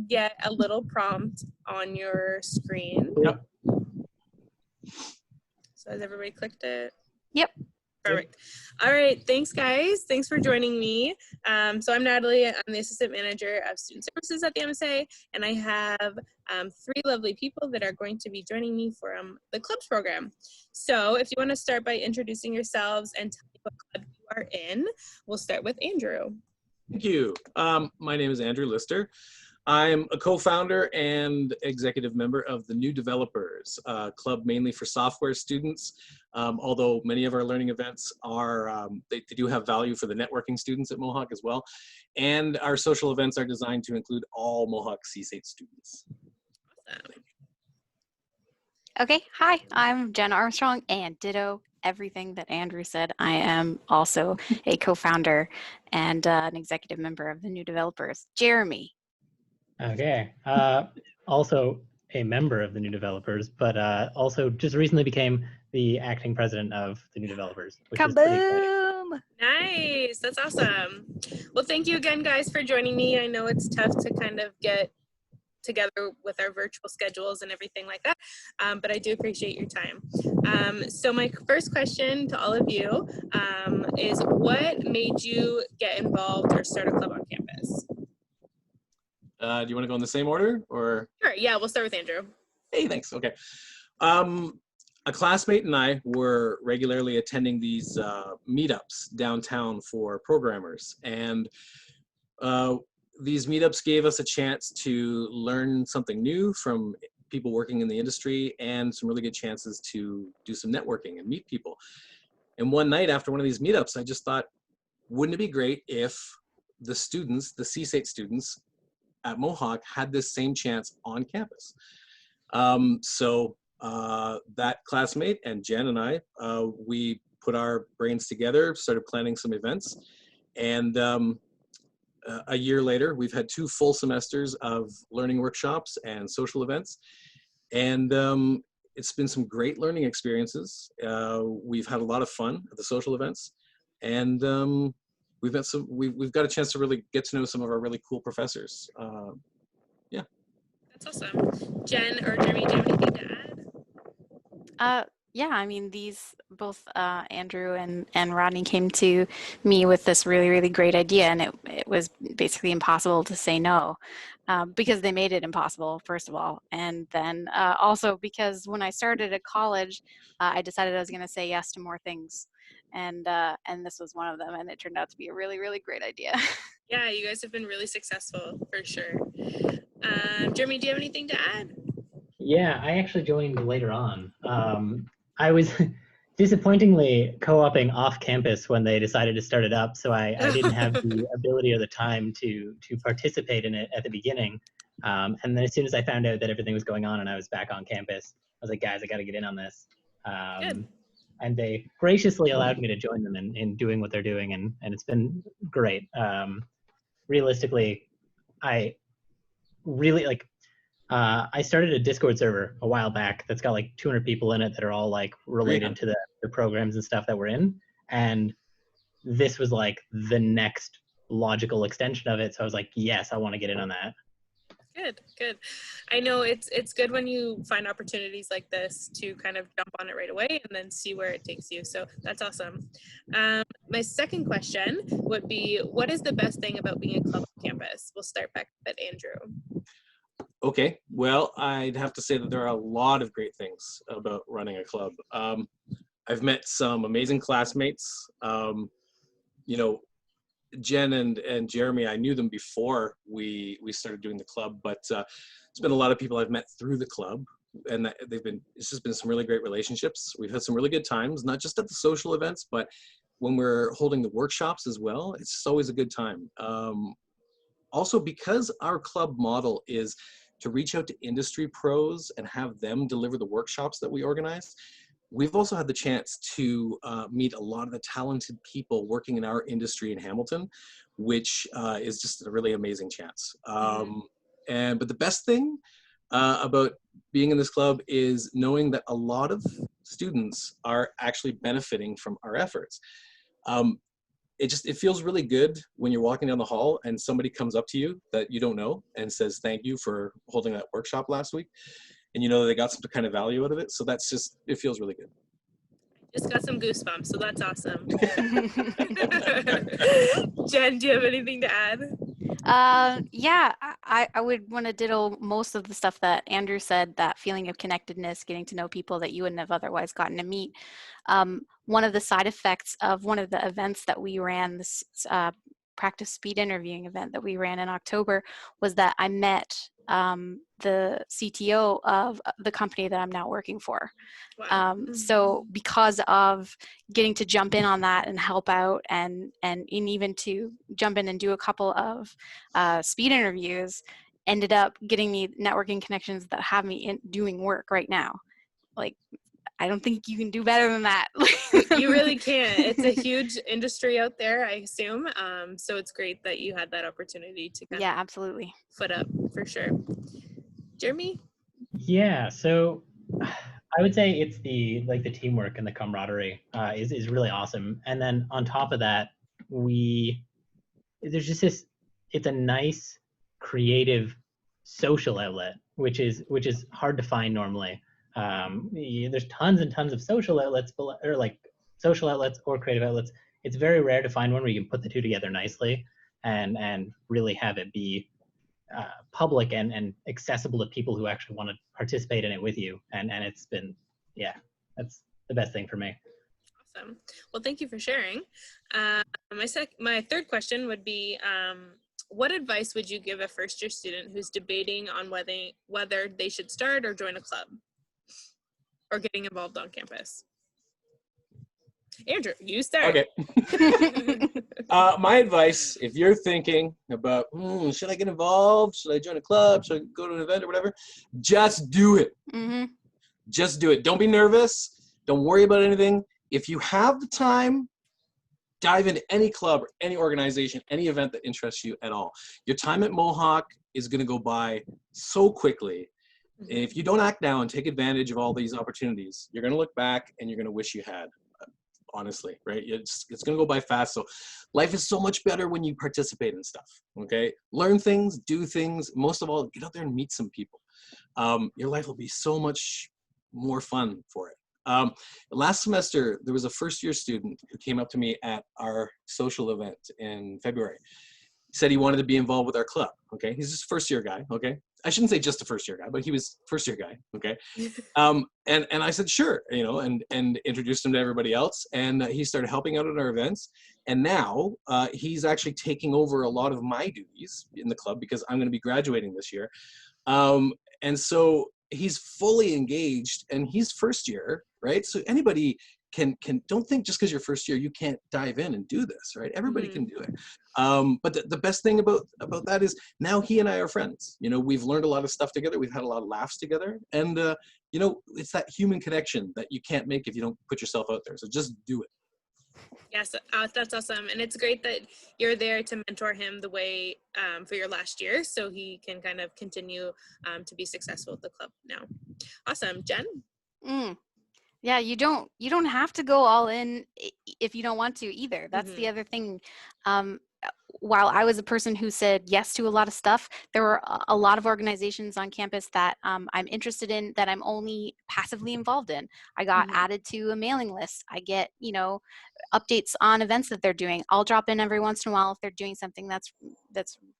get a little prompt on your screen. Yep. So has everybody clicked it? Yep. Perfect. All right. Thanks, guys. Thanks for joining me. So I'm Natalie. I'm the Assistant Manager of Student Services at the MSA, and I have 3 lovely people that are going to be joining me for the clubs program. So if you want to start by introducing yourselves and tell me what club you are in, we'll start with Andrew. Thank you. My name is Andrew Lister. I'm a co-founder and executive member of the New Developers, a club mainly for software students, although many of our learning events are, they do have value for the networking students at Mohawk as well. And our social events are designed to include all Mohawk CSATE students. Awesome. Okay, hi, I'm Jen Armstrong, and ditto everything that Andrew said. I am also a co-founder and an executive member of the New Developers. Jeremy. Okay. Also a member of the New Developers, but also just recently became the acting president of the New Developers, which is pretty exciting. Kaboom! Nice. That's awesome. Well, thank you again, guys, for joining me. I know it's tough to kind of get together with our virtual schedules and everything like that, but I do appreciate your time. So my first question to all of you is, what made you get involved or start a club on campus? Do you want to go in the same order or? Sure. Yeah, we'll start with Andrew. Hey, thanks. Okay. A classmate and I were regularly attending these meetups downtown for programmers, and these meetups gave us a chance to learn something new from people working in the industry and some really good chances to do some networking and meet people. And one night after one of these meetups, I just thought, wouldn't it be great if the students, the CSATE students at Mohawk, had this same chance on campus? So that classmate and Jen and I, we put our brains together, started planning some events, and a year later, we've had 2 full semesters of learning workshops and social events, and it's been some great learning experiences. We've had a lot of fun at the social events, and we've got a chance to really get to know some of our really cool professors. Yeah. That's awesome. Jen or Jeremy, do you have anything to add? Yeah, I mean, both Andrew and Rodney came to me with this really, really great idea, and it was basically impossible to say no, because they made it impossible, first of all. And then also because when I started at college, I decided I was going to say yes to more things. And this was one of them, and it turned out to be a really, really great idea. Yeah, you guys have been really successful, for sure. Jeremy, do you have anything to add? Yeah, I actually joined later on. I was disappointingly co-oping off campus when they decided to start it up, so I didn't have the ability or the time to participate in it at the beginning. And then as soon as I found out that everything was going on and I was back on campus, I was like, guys, I got to get in on this. And they graciously allowed me to join them in doing what they're doing, and it's been great. Realistically, I really I started a Discord server a while back that's got like 200 people in it that are all like related to the programs and stuff that we're in. And this was like the next logical extension of it. So I was like, yes, I want to get in on that. Good, good. I know it's good when you find opportunities like this to kind of jump on it right away and then see where it takes you. So that's awesome. My second question would be, what is the best thing about being a club on campus? We'll start back with Andrew. Okay, well, I'd have to say that there are a lot of great things about running a club. I've met some amazing classmates. You know, Jen and Jeremy, I knew them before we started doing the club, but it's been a lot of people I've met through the club, and it's just been some really great relationships. We've had some really good times, not just at the social events, but when we're holding the workshops as well. It's always a good time. Also, because our club model is to reach out to industry pros and have them deliver the workshops that we organize, we've also had the chance to meet a lot of the talented people working in our industry in Hamilton, which is just a really amazing chance. But the best thing about being in this club is knowing that a lot of students are actually benefiting from our efforts. it feels really good when you're walking down the hall and somebody comes up to you that you don't know and says thank you for holding that workshop last week, and you know they got some kind of value out of it. So that's just, it feels really good. Just got some goosebumps, so that's awesome. Jen, do you have anything to add? Yeah, I would want to ditto most of the stuff that Andrew said, that feeling of connectedness, getting to know people that you wouldn't have otherwise gotten to meet. One of the side effects of one of the events that we ran, this practice speed interviewing event that we ran in October, was that I met the CTO of the company that I'm now working for. Wow. So because of getting to jump in on that and help out, and even to jump in and do a couple of speed interviews, ended up getting me networking connections that have me doing work right now. Like, I don't think you can do better than that. You really can't. It's a huge industry out there, I assume. So it's great that you had that opportunity to kind Yeah, of absolutely. foot up, for sure. Jeremy? Yeah, so I would say it's the teamwork and the camaraderie is really awesome. And then on top of that, there's just this, it's a nice creative social outlet, which is hard to find normally. There's tons and tons of social outlets, or like social outlets or creative outlets. It's very rare to find one where you can put the two together nicely and really have it be public and accessible to people who actually want to participate in it with you. And it's been, yeah, that's the best thing for me. Awesome. Well, thank you for sharing. My third question would be, what advice would you give a first-year student who's debating on whether they should start or join a club or getting involved on campus? Andrew, you start. Okay. My advice, if you're thinking about, should I get involved? Should I join a club? Should I go to an event or whatever? Just do it. Mm-hmm. Just do it. Don't be nervous. Don't worry about anything. If you have the time, dive into any club or any organization, any event that interests you at all. Your time at Mohawk is going to go by so quickly. And if you don't act now and take advantage of all these opportunities, you're going to look back and you're going to wish you had. Honestly, right? It's going to go by fast. So life is so much better when you participate in stuff, okay? Learn things, do things. Most of all, get out there and meet some people. Your life will be so much more fun for it. Last semester, there was a first-year student who came up to me at our social event in February. He said he wanted to be involved with our club, okay? He's just a first-year guy, okay? I shouldn't say just a first-year guy, but he was first-year guy, okay? And I said, sure, and introduced him to everybody else. And he started helping out at our events. And now he's actually taking over a lot of my duties in the club because I'm going to be graduating this year. And so he's fully engaged and he's first year, right? So anybody can don't think just because you're first year, you can't dive in and do this, right? Everybody can do it. But the best thing about that is now he and I are friends. We've learned a lot of stuff together. We've had a lot of laughs together. And, it's that human connection that you can't make if you don't put yourself out there. So just do it. Yes, that's awesome. And it's great that you're there to mentor him the way for your last year so he can kind of continue to be successful at the club now. Awesome. Jen? Yeah, you don't have to go all in if you don't want to either. That's the other thing. While I was a person who said yes to a lot of stuff, there were a lot of organizations on campus that I'm interested in that I'm only passively involved in. I got added to a mailing list. I get, updates on events that they're doing. I'll drop in every once in a while if they're doing something that's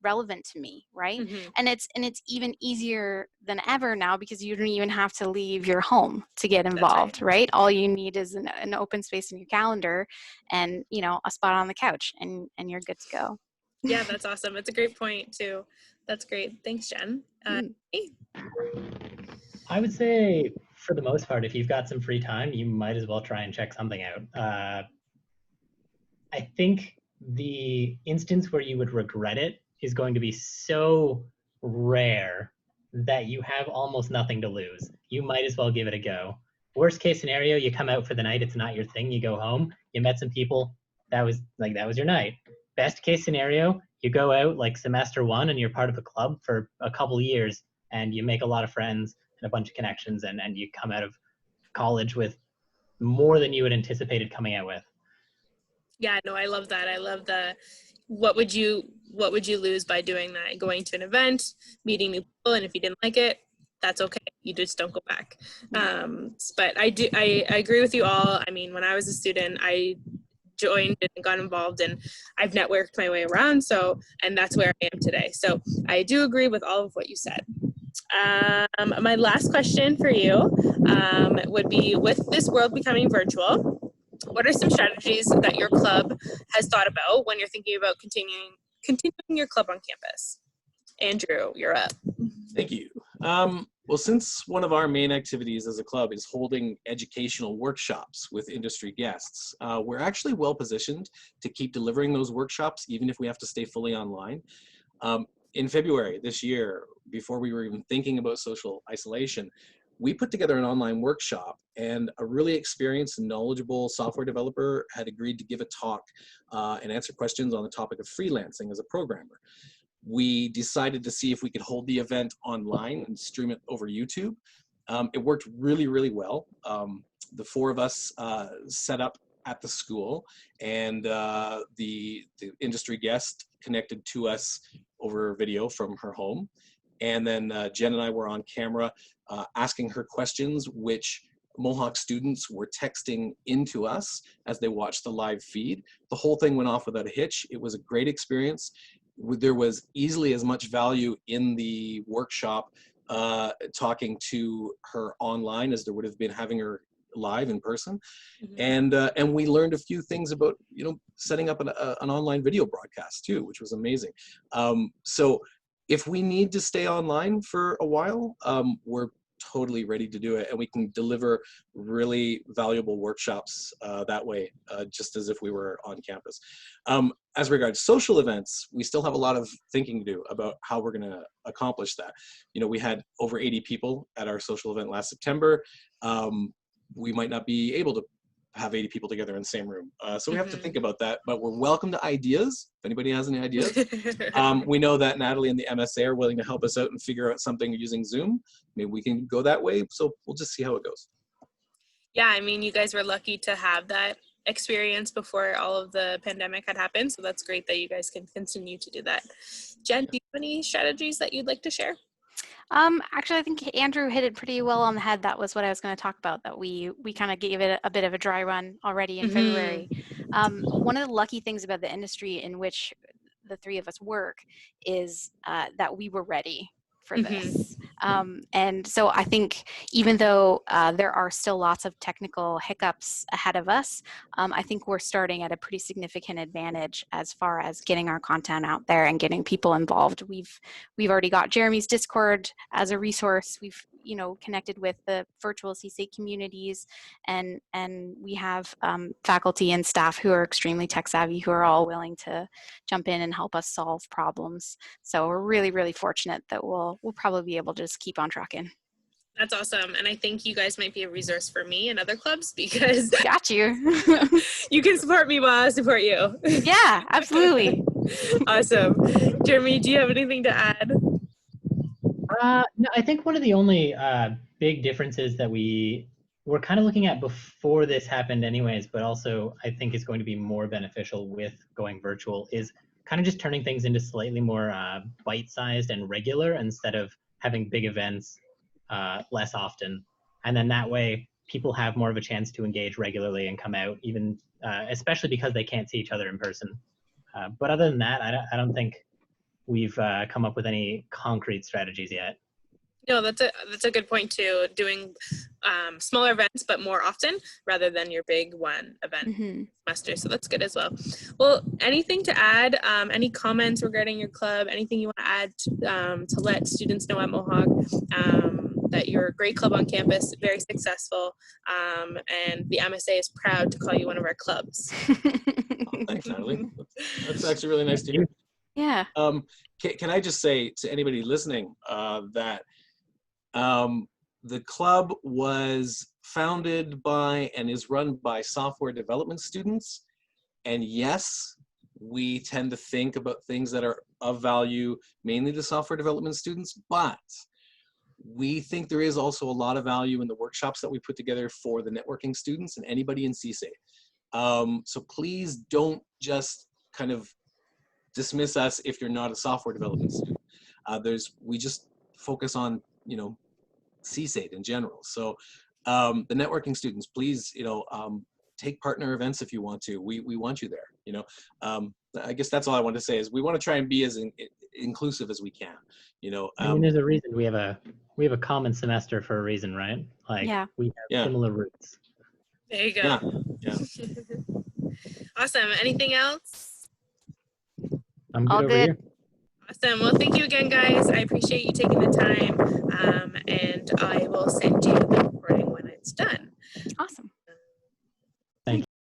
relevant to me, right? And it's even easier than ever now because you don't even have to leave your home to get involved, right? All you need is an open space in your calendar and a spot on the couch and you're good to go. Yeah, that's awesome. It's a great point too. That's great. Thanks, Jen. I would say for the most part, if you've got some free time, you might as well try and check something out. I think the instance where you would regret it is going to be so rare that you have almost nothing to lose. You might as well give it a go. Worst case scenario, you come out for the night, it's not your thing, you go home, you met some people, that was your night. Best case scenario, you go out like semester one and you're part of a club for a couple years and you make a lot of friends and a bunch of connections and you come out of college with more than you had anticipated coming out with. Yeah, no, I love that. I love the what would you lose by doing that? Going to an event, meeting new people, and if you didn't like it, that's okay. You just don't go back. But I agree with you all. I mean, when I was a student, I joined and got involved, and I've networked my way around. So, and that's where I am today. So I do agree with all of what you said. My last question for you would be, with this world becoming virtual, what are some strategies that your club has thought about when you're thinking about continuing your club on campus? Andrew, you're up. Thank you. Well, since one of our main activities as a club is holding educational workshops with industry guests, we're actually well positioned to keep delivering those workshops, even if we have to stay fully online. In February this year, before we were even thinking about social isolation, we put together an online workshop, and a really experienced and knowledgeable software developer had agreed to give a talk and answer questions on the topic of freelancing as a programmer. We decided to see if we could hold the event online and stream it over YouTube. It worked really, really well. The four of us set up at the school, and the industry guest connected to us over video from her home. And then Jen and I were on camera asking her questions, which Mohawk students were texting into us as they watched the live feed. The whole thing went off without a hitch. It was a great experience. There was easily as much value in the workshop talking to her online as there would have been having her live in person. And we learned a few things about, setting up an online video broadcast too, which was amazing. So if we need to stay online for a while, we're totally ready to do it, and we can deliver really valuable workshops that way, just as if we were on campus. As regards social events, we still have a lot of thinking to do about how we're going to accomplish that. We had over 80 people at our social event last September. We might not be able to have 80 people together in the same room. So we have to think about that, but we're welcome to ideas. If anybody has any ideas. We know that Natalie and the MSA are willing to help us out and figure out something using Zoom. Maybe we can go that way. So we'll just see how it goes. Yeah, I mean, you guys were lucky to have that experience before all of the pandemic had happened. So that's great that you guys can continue to do that. Jen, do you have any strategies that you'd like to share? Actually, I think Andrew hit it pretty well on the head. That was what I was going to talk about, that we kind of gave it a bit of a dry run already in February. One of the lucky things about the industry in which the three of us work is that we were ready for this. And so I think even though there are still lots of technical hiccups ahead of us, I think we're starting at a pretty significant advantage as far as getting our content out there and getting people involved. We've already got Jeremy's Discord as a resource. We've connected with the virtual CSA communities, and we have faculty and staff who are extremely tech savvy, who are all willing to jump in and help us solve problems. So we're really, really fortunate that we'll probably be able to just keep on trucking. That's awesome. And I think you guys might be a resource for me and other clubs, because got you. You can support me while I support you. Yeah, absolutely. Awesome. Jeremy, do you have anything to add? No, I think one of the only big differences that we were kind of looking at before this happened anyways, but also I think is going to be more beneficial with going virtual, is kind of just turning things into slightly more bite-sized and regular instead of having big events less often. And then that way people have more of a chance to engage regularly and come out, even especially because they can't see each other in person. But other than that, I don't think we've come up with any concrete strategies yet. No, that's a good point too. Doing smaller events, but more often, rather than your big one event semester. So that's good as well. Well, anything to add? Any comments regarding your club? Anything you want to add to let students know at Mohawk that you're a great club on campus, very successful, and the MSA is proud to call you one of our clubs. Thanks, Natalie. That's actually really nice to hear. Yeah. Can I just say to anybody listening that the club was founded by and is run by software development students. And yes, we tend to think about things that are of value mainly to software development students, but we think there is also a lot of value in the workshops that we put together for the networking students and anybody in CSA. So please don't just kind of dismiss us if you're not a software development student. We just focus on, you know, CSAID in general. So the networking students, please, you know, take partner events if you want to. We want you there, you know. I guess that's all I want to say is we want to try and be as inclusive as we can, you know. I mean, there's a reason we have a common semester for a reason, right? Like Yeah. we have similar roots. There you go. Yeah. Yeah. Awesome. Anything else? I'm good All over good. here. Awesome. Well, thank you again, guys. I appreciate you taking the time, and I will send you the recording when it's done. Awesome.